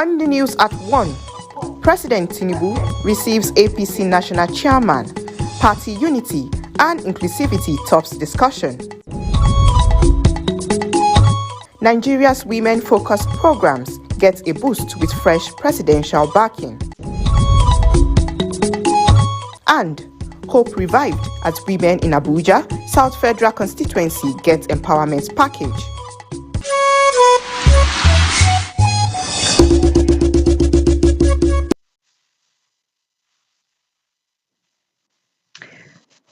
On the news at 1, President Tinubu receives APC National Chairman. Party unity and inclusivity tops discussion. Nigeria's women-focused programs get a boost with fresh presidential backing. And hope revived as women in Abuja, South Federal constituency get empowerment package.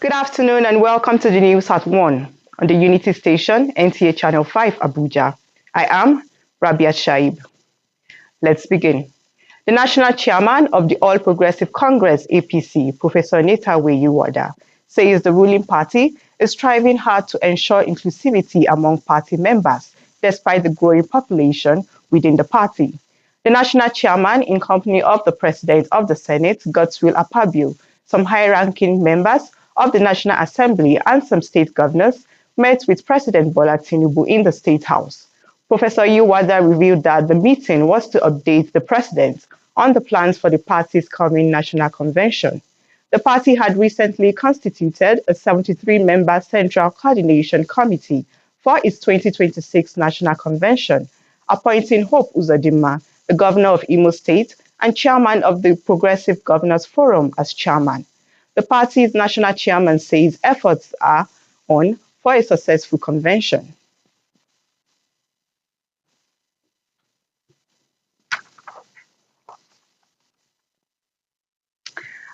Good afternoon and welcome to the news at 1 on the Unity Station, NTA Channel 5, Abuja. I am Rabiat Shaib. Let's begin. The National Chairman of the All Progressive Congress, APC, Professor Netawe Yiwada, says the ruling party is striving hard to ensure inclusivity among party members, despite the growing population within the party. The National Chairman, in company of the President of the Senate, Godswill Akpabio, some high-ranking members of the National Assembly and some state governors met with President Bola Tinubu in the State House. Professor Yiwada revealed that the meeting was to update the president on the plans for the party's coming national convention. The party had recently constituted a 73-member Central Coordination Committee for its 2026 national convention, appointing Hope Uzodinma, the governor of Imo State and chairman of the Progressive Governors Forum, as chairman. The party's national chairman says efforts are on for a successful convention.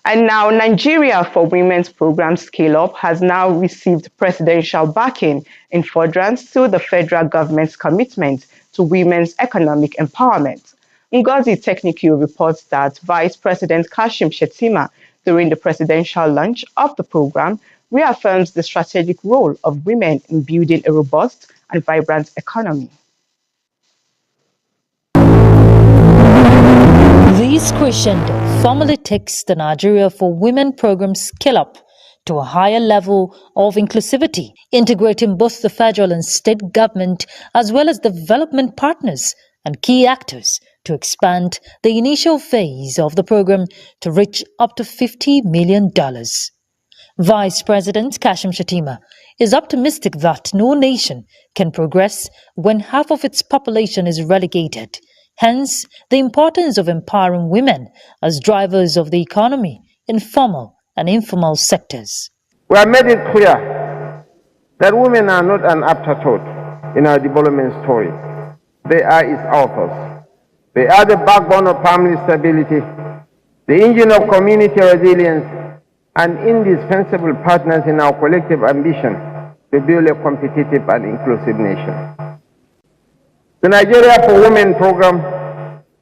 And now, Nigeria for Women's Program Scale Up has now received presidential backing in furtherance to the federal government's commitment to women's economic empowerment. Ngozi Teknikio reports that Vice President Kashim Shettima, during the presidential launch of the program, reaffirms the strategic role of women in building a robust and vibrant economy. This crescendo formally takes the Nigeria for Women program scale up to a higher level of inclusivity, integrating both the federal and state government as well as development partners and key actors to expand the initial phase of the program to reach up to $50 million. Vice President Kashim Shettima is optimistic that no nation can progress when half of its population is relegated. Hence, the importance of empowering women as drivers of the economy in formal and informal sectors. We have made it clear that women are not an afterthought in our development story. They are its authors. They are the backbone of family stability, the engine of community resilience, and indispensable partners in our collective ambition to build a competitive and inclusive nation. The Nigeria for Women program,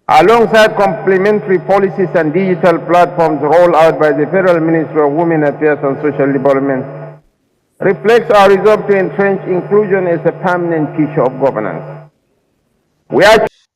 alongside complementary policies and digital platforms rolled out by the Federal Ministry of Women Affairs and Social Development, reflects our resolve to entrench inclusion as a permanent feature of governance.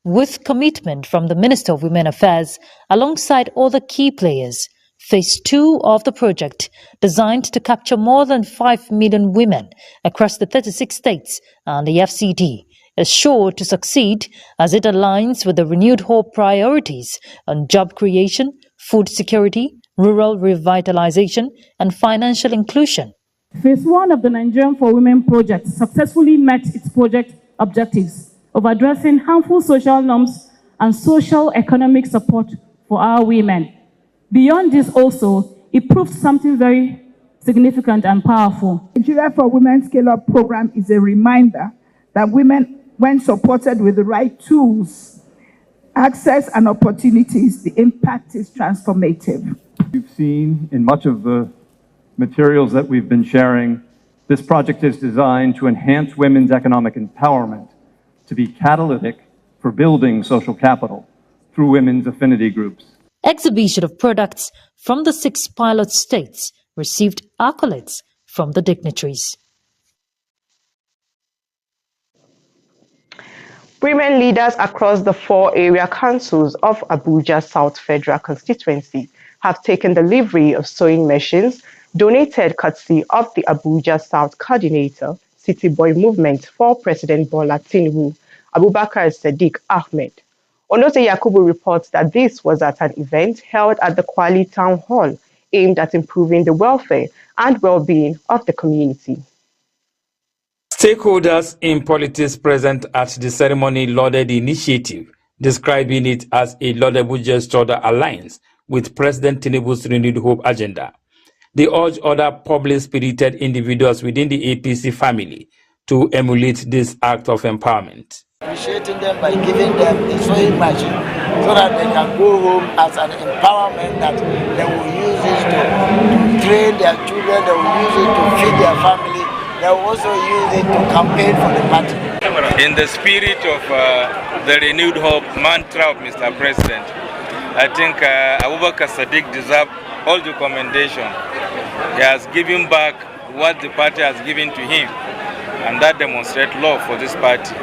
With commitment from the Minister of Women Affairs alongside other key players, Phase 2 of the project, designed to capture more than 5 million women across the 36 states and the FCD, is sure to succeed as it aligns with the renewed hope priorities on job creation, food security, rural revitalization, and financial inclusion. Phase 1 of the Nigerian for Women project successfully met its project objectives of addressing harmful social norms and social economic support for our women. Beyond this also, it proved something very significant and powerful. The Nigeria for Women Scale Up program is a reminder that women, when supported with the right tools, access and opportunities, the impact is transformative. You've seen in much of the materials that we've been sharing, this project is designed to enhance women's economic empowerment, to be catalytic for building social capital through women's affinity groups. Exhibition of products from the 6 pilot states received accolades from the dignitaries. Women leaders across the 4 area councils of Abuja South Federal constituency have taken delivery of sewing machines donated courtesy of the Abuja South coordinator, City Boy Movement for President Bola Tinubu, Abubakar Sadiq Ahmed. Onoze Yakubu reports that this was at an event held at the Kwali Town Hall aimed at improving the welfare and well-being of the community. Stakeholders in politics present at the ceremony lauded the initiative, describing it as a laudable gesture that aligns with President Tinubu's renewed hope agenda. They urge other public-spirited individuals within the APC family to emulate this act of empowerment. Appreciating them by giving them a sewing machine so that they can go home as an empowerment that they will use it to train their children, they will use it to feed their family, they will also use it to campaign for the party. In the spirit of the renewed hope mantra of Mr. President, I think Abubakar Sadiq deserves all the commendation. He has given back what the party has given to him, and that demonstrates love for this party.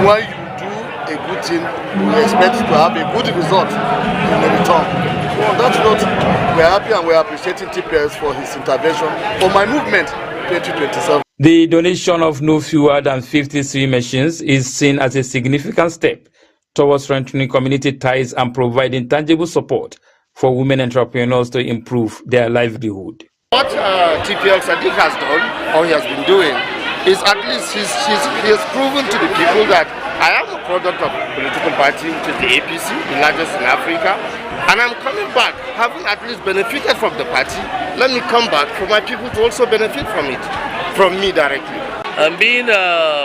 When you do a good thing, we expect to have a good result in the return. So on that note, we're happy and we're appreciating TPS for his intervention for my movement 2027. The donation of no fewer than 50 sewing machines is seen as a significant step towards strengthening community ties and providing tangible support for women entrepreneurs to improve their livelihood. What TPL Sadiq has done, or he has been doing, is at least he has proven to the people that I am a product of a political party, which is the APC, the largest in Africa, and I'm coming back, having at least benefited from the party. Let me come back for my people to also benefit from it, from me directly. And being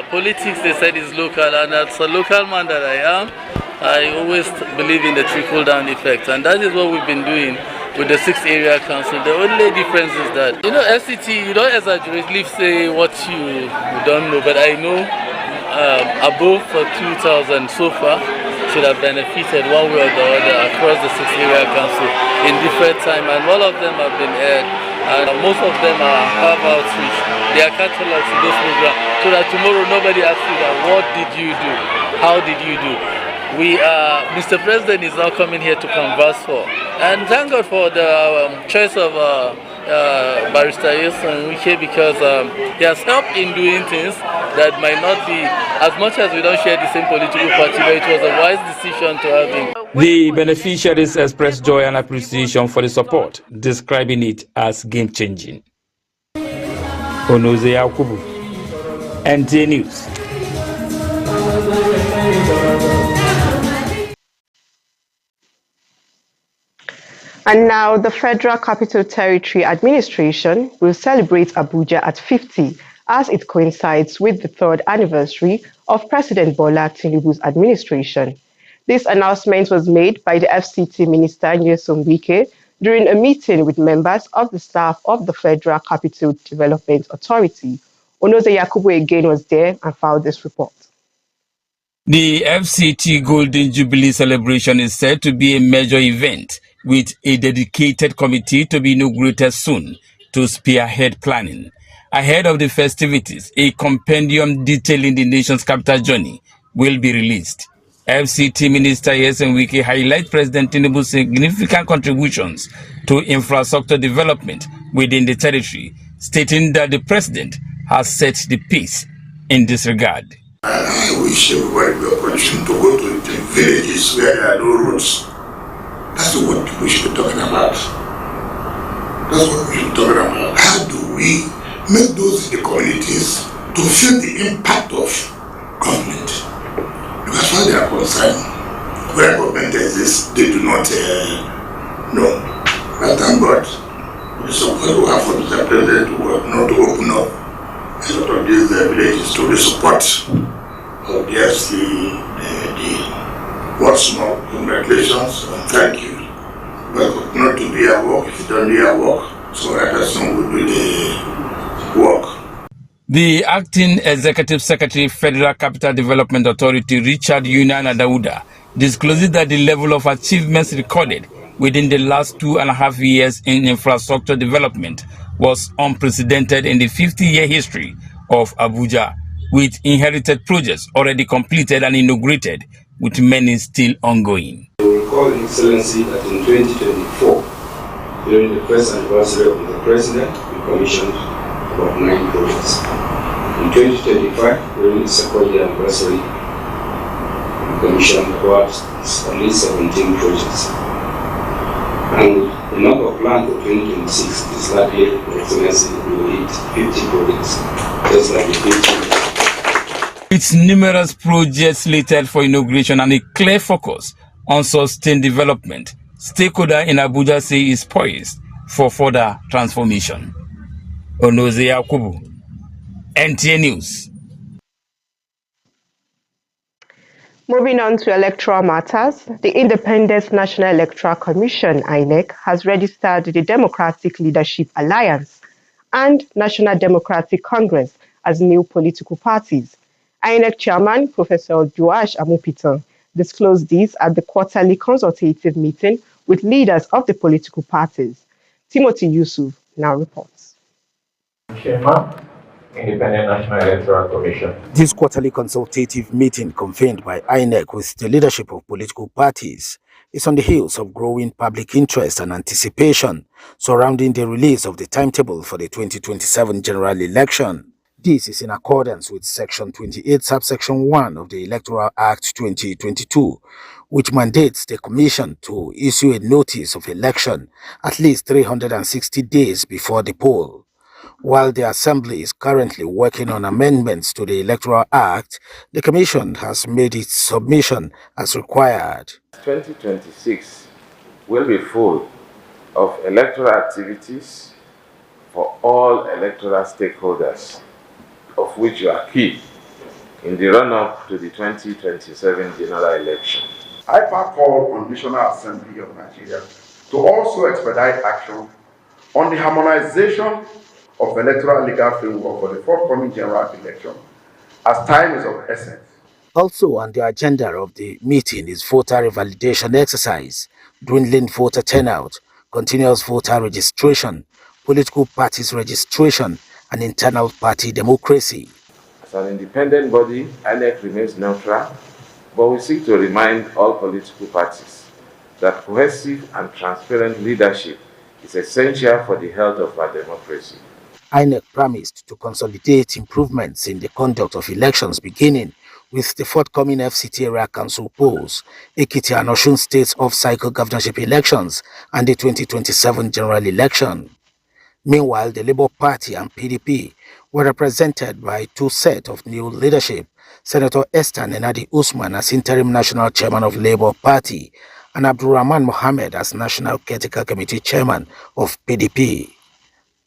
politics, they said, is local, and as a local man that I am, I always believe in the trickle-down effect, and that is what we've been doing with the 6th area council. The only difference is that, you know, FCT, you don't exaggerately say what you don't know, but I know above 2,000 so far should have benefited one way or the other across the 6th area council in different time, and all of them have been aired, and most of them have outreach. They are catalogs to those programs, so that tomorrow nobody asks you that, what did you do? How did you do? Mr. President is now coming here to converse for. And thank God for the choice of Barrister Wilson Wike, because he has helped in doing things that might not be, as much as we don't share the same political party, but it was a wise decision to have him. The beneficiaries expressed joy and appreciation for the support, describing it as game-changing. Onoze Yakubu, NTA News. And now the Federal Capital Territory Administration will celebrate Abuja at 50 as it coincides with the 3rd anniversary of President Bola Tinubu's administration. This announcement was made by the FCT Minister Nyesom Wike during a meeting with members of the staff of the Federal Capital Development Authority. Onoze Yakubu again was there and filed this report. The FCT Golden Jubilee celebration is said to be a major event with a dedicated committee to be inaugurated soon to spearhead planning. Ahead of the festivities, a compendium detailing the nation's capital journey will be released. FCT Minister Nyesom Wike highlights President Tinubu's significant contributions to infrastructure development within the territory, stating that the president has set the pace in this regard. I wish everybody the opportunity to go to the villages where there are no roads. That's what we should be talking about. That's what we should be talking about. How do we make those in the communities to feel the impact of government? Because as far as they are concerned, where government exists, they do not know. But thank God, the support we have for the president not to open up a lot of these villages to the support of the FC. Once more, congratulations and thank you. But not to do your work if you don't do your work, so that person will do the work. The Acting Executive Secretary, Federal Capital Development Authority, Richard Yunan Adauda, discloses that the level of achievements recorded within the last 2.5 years in infrastructure development was unprecedented in the 50-year history of Abuja, with inherited projects already completed and inaugurated, with many still ongoing. I will recall, Excellency, that in 2024, during the first anniversary of the President, we commissioned about 9 projects. In 2025, during the second year anniversary, we commissioned about at least 17 projects. And the number planned for 2026 is likely to hit 50 projects, just like the 50. Its numerous projects slated for inauguration and a clear focus on sustained development, stakeholder in Abuja say is poised for further transformation. Onoze Yakubu, NTA News. Moving on to electoral matters, the Independent National Electoral Commission, INEC, has registered the Democratic Leadership Alliance and National Democratic Congress as new political parties. INEC Chairman Professor Joash Amupitan disclosed this at the quarterly consultative meeting with leaders of the political parties. Timothy Yusuf now reports. Chairman, Independent National Electoral Commission. This quarterly consultative meeting convened by INEC with the leadership of political parties is on the heels of growing public interest and anticipation surrounding the release of the timetable for the 2027 general election. This is in accordance with Section 28, subsection 1 of the Electoral Act 2022, which mandates the Commission to issue a notice of election at least 360 days before the poll. While the Assembly is currently working on amendments to the Electoral Act, the Commission has made its submission as required. 2026 will be full of electoral activities for all electoral stakeholders, of which you are key in the run-up to the 2027 general election. IPAC called on the National Assembly of Nigeria to also expedite action on the harmonization of electoral legal framework for the forthcoming general election, as time is of essence. Also on the agenda of the meeting is voter revalidation exercise, dwindling voter turnout, continuous voter registration, political parties registration, and internal party democracy. As an independent body, INEC remains neutral, but we seek to remind all political parties that cohesive and transparent leadership is essential for the health of our democracy. INEC promised to consolidate improvements in the conduct of elections beginning with the forthcoming FCT area council polls, Ekiti and Osun states off-cycle governorship elections, and the 2027 general election. Meanwhile, the Labour Party and PDP were represented by two sets of new leadership, Senator Esther Nenadi Usman as interim national chairman of Labour Party and Abdulrahman Mohammed as national caretaker committee chairman of PDP.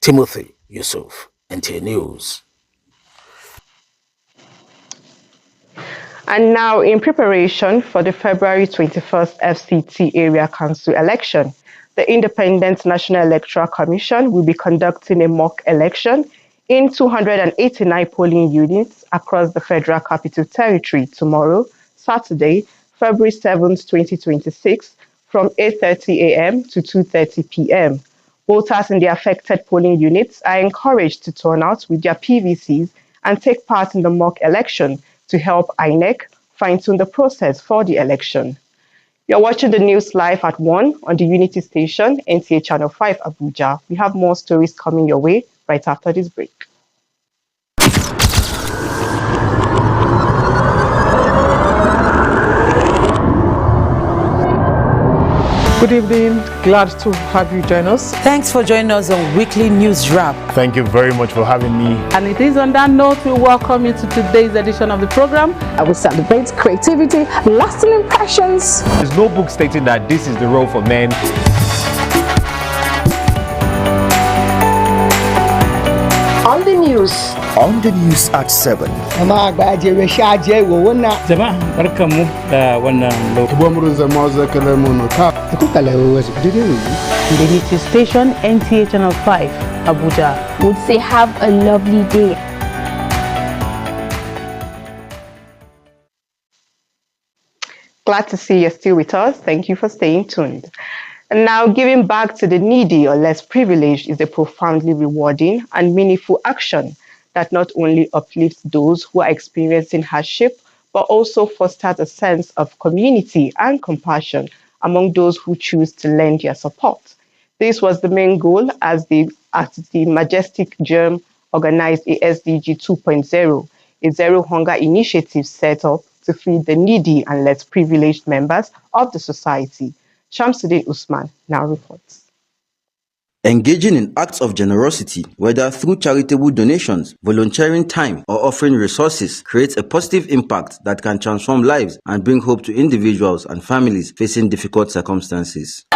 Timothy Yusuf, NTA News. And now, in preparation for the February 21st FCT Area Council election, the Independent National Electoral Commission will be conducting a mock election in 289 polling units across the Federal Capital Territory tomorrow, Saturday, February 7th, 2026, from 8:30 a.m. to 2:30 p.m. Voters in the affected polling units are encouraged to turn out with their PVCs and take part in the mock election to help INEC fine-tune the process for the election. You're watching the news live at 1 on the Unity Station, NTA Channel 5 Abuja. We have more stories coming your way right after this break. Good evening. Glad to have you join us. Thanks for joining us on Weekly News Wrap. Thank you very much for having me. And it is on that note we welcome you to today's edition of the program. I will celebrate creativity, lasting impressions. There's no book stating that this is the role for men. On the news. On the news at 7. The Unity Station, NTA Channel 5, Abuja. Would say have a lovely day. Glad to see you're still with us. Thank you for staying tuned. And now, giving back to the needy or less privileged is a profoundly rewarding and meaningful action that not only uplifts those who are experiencing hardship, but also fosters a sense of community and compassion among those who choose to lend their support. This was the main goal as the Majestic Germ organized a SDG 2.0, a zero hunger initiative set up to feed the needy and less privileged members of the society. Shamsuddin Usman now reports. Engaging in acts of generosity, whether through charitable donations, volunteering time, or offering resources, creates a positive impact that can transform lives and bring hope to individuals and families facing difficult circumstances.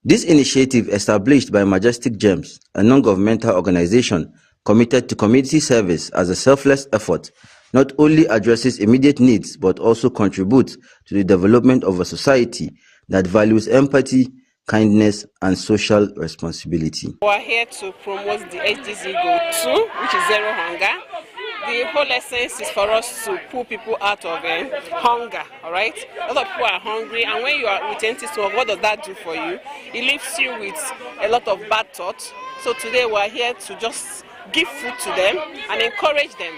This initiative, established by Majestic Gems, a non-governmental organization committed to community service as a selfless effort, not only addresses immediate needs but also contributes to the development of a society that values empathy, kindness, and social responsibility. We are here to promote the SDG Goal 2, which is zero hunger. The whole essence is for us to pull people out of hunger, all right? A lot of people are hungry, and when you are with empty stomach, what does that do for you? It leaves you with a lot of bad thoughts. So today we are here to just give food to them and encourage them.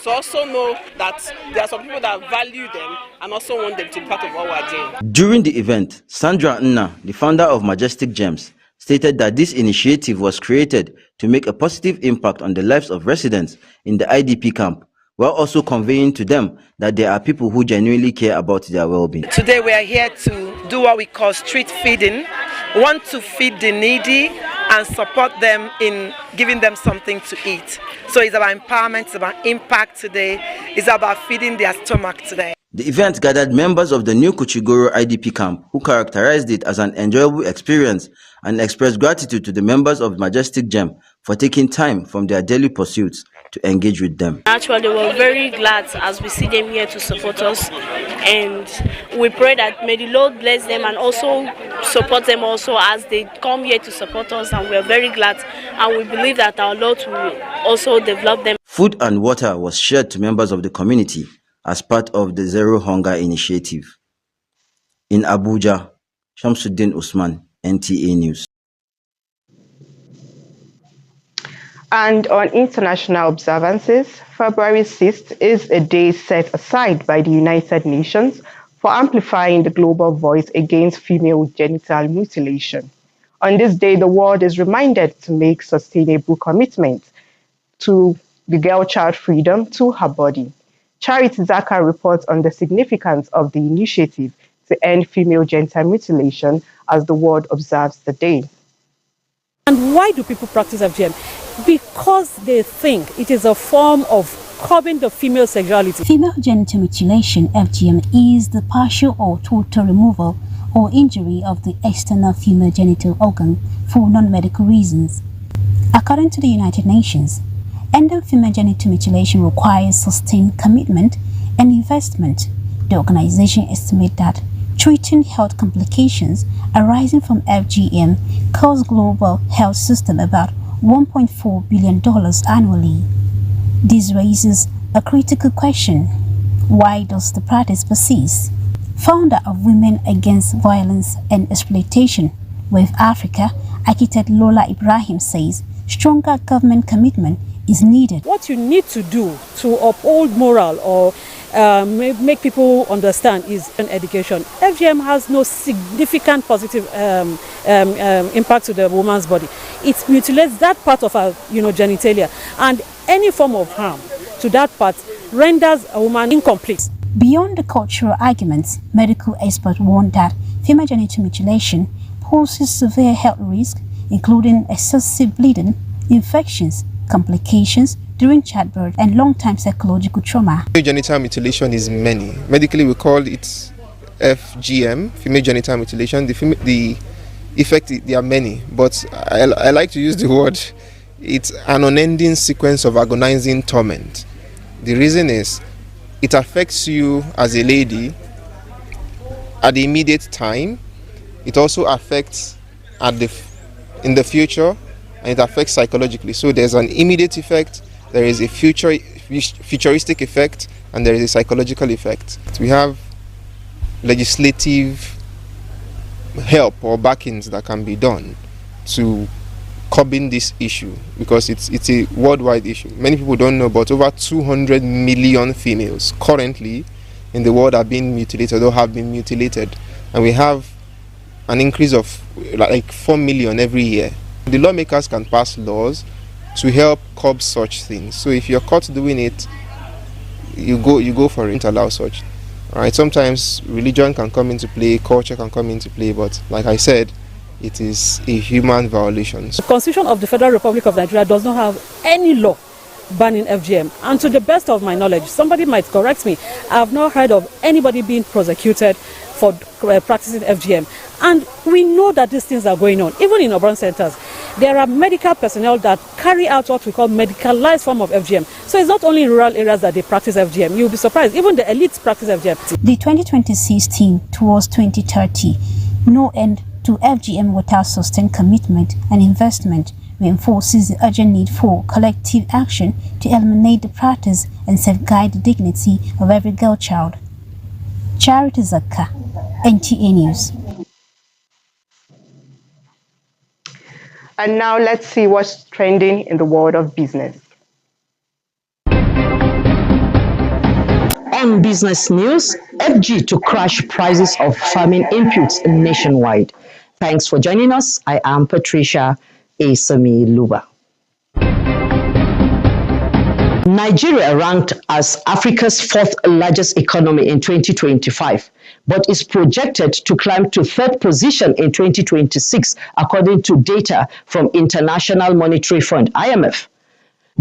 So also know that there are some people that value them and also want them to be part of what we are doing. During the event, Sandra Nna, the founder of Majestic Gems, stated that this initiative was created to make a positive impact on the lives of residents in the IDP camp, while also conveying to them that there are people who genuinely care about their well-being. Today we are here to do what we call street feeding. We want to feed the needy and support them in giving them something to eat. So it's about empowerment, it's about impact today, it's about feeding their stomach today. The event gathered members of the New Kuchigoro IDP camp who characterized it as an enjoyable experience and expressed gratitude to the members of Majestic Gem for taking time from their daily pursuits to engage with them. Actually, we're very glad as we see them here to support us, and we pray that may the Lord bless them and also support them also as they come here to support us, and we're very glad and we believe that our Lord will also develop them. Food and water was shared to members of the community as part of the Zero Hunger Initiative. In Abuja, Shamsuddin Usman, NTA News. And on international observances, February 6th is a day set aside by the United Nations for amplifying the global voice against female genital mutilation. On this day, the world is reminded to make sustainable commitments to the girl-child freedom to her body. Charity Zaka reports on the significance of the initiative to end female genital mutilation as the world observes the day. And why do people practice FGM? Because they think it is a form of curbing the female sexuality. Female genital mutilation, FGM, is the partial or total removal or injury of the external female genital organ for non-medical reasons. According to the United Nations, ending female genital mutilation requires sustained commitment and investment. The organization estimates that treating health complications arising from FGM costs global health system about $1.4 billion annually. This raises a critical question. Why does the practice persist? Founder of Women Against Violence and Exploitation with Africa, architect Lola Ibrahim says stronger government commitment is needed. What you need to do to uphold moral or make people understand is an education. FGM has no significant positive impact to the woman's body. It mutilates that part of her, genitalia, and any form of harm to that part renders a woman incomplete. Beyond the cultural arguments, medical experts warn that female genital mutilation poses severe health risks, including excessive bleeding, infections, complications during childbirth, and long-term psychological trauma. Female genital mutilation is many. Medically, we call it FGM, female genital mutilation. The effect, there are many, but I like to use the word, it's an unending sequence of agonizing torment. The reason is, it affects you as a lady at the immediate time. It also affects in the future, and it affects psychologically. So there's an immediate effect, there is a futuristic effect, and there is a psychological effect. We have legislative help or backings that can be done to curbing this issue, because it's a worldwide issue. Many people don't know, but over 200 million females currently in the world are being mutilated or have been mutilated, and we have an increase of like 4 million every year. The lawmakers can pass laws to help curb such things. So if you're caught doing it, you go for it. Allow such. All right. Sometimes religion can come into play, culture can come into play, but like I said, it is a human violation. The Constitution of the Federal Republic of Nigeria does not have any law banning FGM. And to the best of my knowledge, somebody might correct me, I have not heard of anybody being prosecuted for practicing FGM. And we know that these things are going on. Even in urban centers, there are medical personnel that carry out what we call medicalized form of FGM. So it's not only in rural areas that they practice FGM. You'll be surprised. Even the elites practice FGM. The 2026 theme towards 2030, no end to FGM without sustained commitment and investment, reinforces the urgent need for collective action to eliminate the practice and safeguard the dignity of every girl child. Charity Zakka, NTA News. And now let's see what's trending in the world of business. On business news, FG to crash prices of farming inputs nationwide. Thanks for joining us. I am Patricia Asami Luba. Nigeria ranked as Africa's fourth largest economy in 2025, but is projected to climb to third position in 2026, according to data from International Monetary Fund, IMF.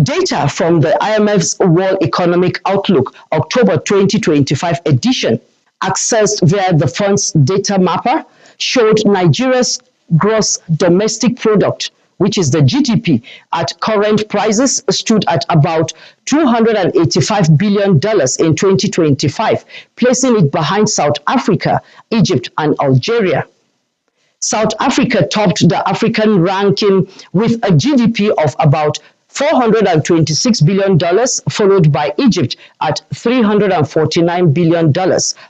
Data from the IMF's World Economic Outlook October 2025 edition, accessed via the fund's data mapper, showed Nigeria's gross domestic product, which is the GDP, at current prices stood at about $285 billion in 2025, placing it behind South Africa, Egypt, and Algeria. South Africa topped the African ranking with a GDP of about $426 billion, followed by Egypt at $349 billion,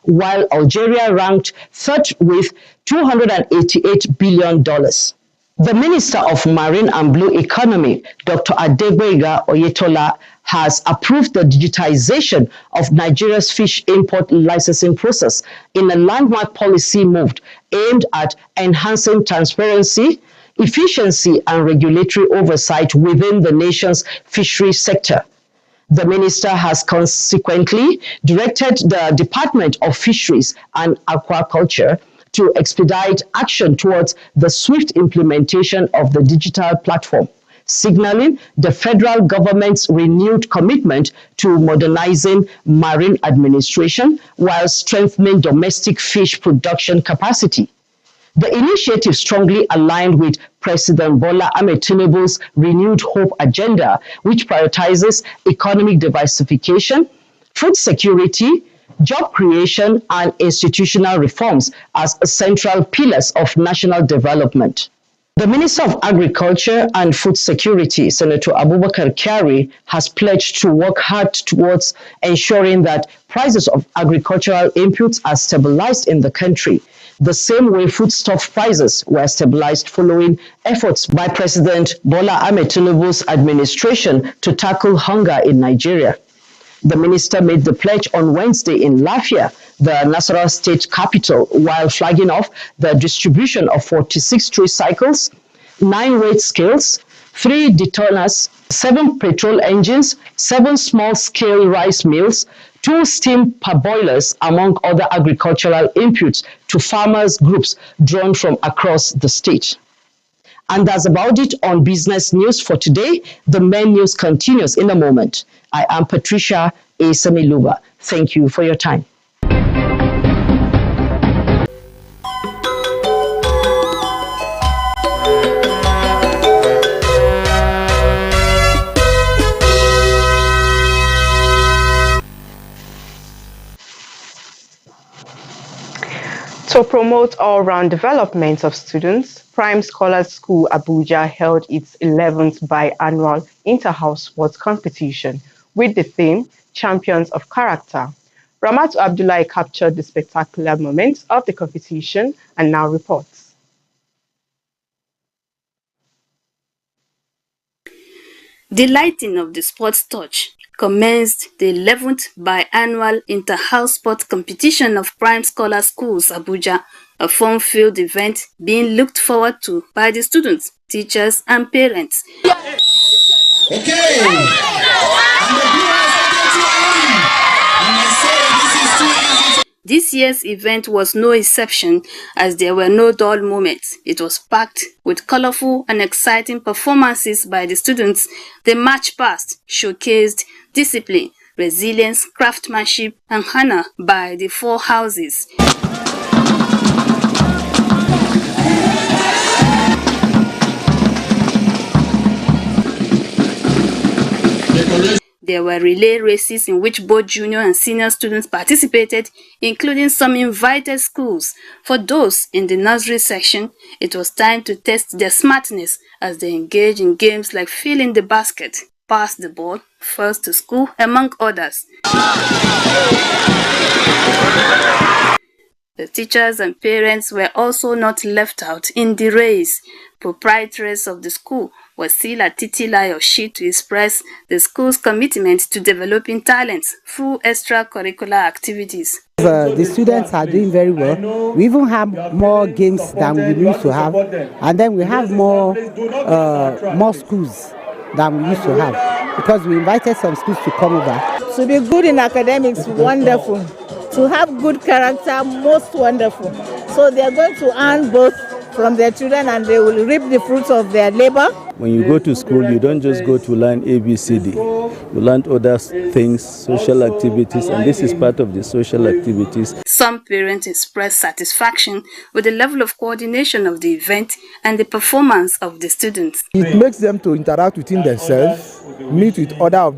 while Algeria ranked third with $288 billion. The Minister of Marine and Blue Economy, Dr. Adegboyega Oyetola, has approved the digitization of Nigeria's fish import licensing process in a landmark policy move aimed at enhancing transparency, efficiency, and regulatory oversight within the nation's fishery sector. The minister has consequently directed the Department of Fisheries and Aquaculture to expedite action towards the swift implementation of the digital platform, signaling the federal government's renewed commitment to modernizing marine administration while strengthening domestic fish production capacity. The initiative strongly aligned with President Bola Ahmed Tinubu's renewed hope agenda, which prioritizes economic diversification, food security, job creation, and institutional reforms as central pillars of national development. The Minister of Agriculture and Food Security, Senator Abubakar Kyari, has pledged to work hard towards ensuring that prices of agricultural inputs are stabilized in the country, the same way foodstuff prices were stabilized following efforts by President Bola Ahmed Tinubu's administration to tackle hunger in Nigeria. The minister made the pledge on Wednesday in Lafia, the Nasarawa state capital, while flagging off the distribution of 46 tricycles, 9 weight scales, 3 detoners, 7 petrol engines, 7 small-scale rice mills, 2 steam parboilers, among other agricultural inputs to farmers' groups drawn from across the state. And that's about it on business news for today. The main news continues in a moment. I am Patricia Asami-Luba. Thank you for your time. To promote all-round development of students, Prime Scholars School Abuja held its 11th biannual Inter-House Sports Competition with the theme Champions of Character. Ramatu Abdullahi captured the spectacular moments of the competition and now reports. The lighting of the sports touch commenced the 11th biannual inter-house sports competition of Prime Scholar Schools, Abuja, a fun-filled event being looked forward to by the students, teachers, and parents. This year's event was no exception, as there were no dull moments. It was packed with colorful and exciting performances by the students. The march past showcased discipline, resilience, craftsmanship, and honor by the four houses. There were relay races in which both junior and senior students participated, including some invited schools. For those in the nursery section, it was time to test their smartness as they engaged in games like filling the basket, pass the ball, first to school, among others. The teachers and parents were also not left out in the race. Proprietress of the school, Wasila Titilayoshi, to express the school's commitment to developing talents through extracurricular activities. The students are doing very well. We even have more games than we used to have, and then we have more schools than we used to have, because we invited some schools to come over. To be good in academics, wonderful. To have good character, most wonderful. So they are going to earn both from their children, and they will reap the fruits of their labor. When you go to school, you don't just go to learn ABCD. You learn other things, social activities, and this is part of the social activities. Some parents expressed satisfaction with the level of coordination of the event and the performance of the students. It makes them to interact within themselves, meet with other of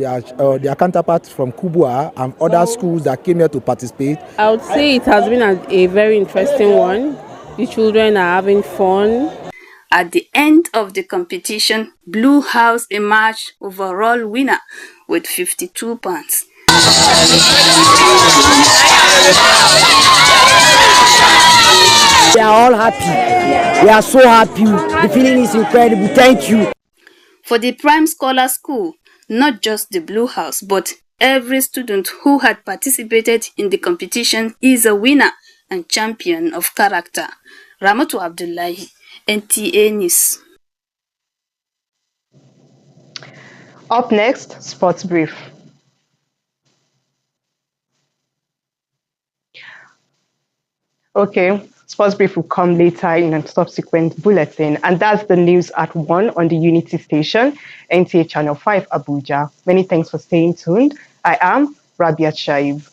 their counterparts from Kubwa and other schools that came here to participate. I would say it has been a very interesting one. The children are having fun. At the end of the competition, Blue House emerged overall winner with 52 points. We are all happy. We are so happy. The feeling is incredible. Thank you. For the Prime Scholar School, not just the Blue House, but every student who had participated in the competition is a winner and champion of character. Ramatu Abdullahi, NTA News. Up next, Sports Brief. Okay, Sports Brief will come later in a subsequent bulletin, and that's the news at 1 on the Unity Station, NTA Channel 5 Abuja. Many thanks for staying tuned. I am Rabiat Shaib.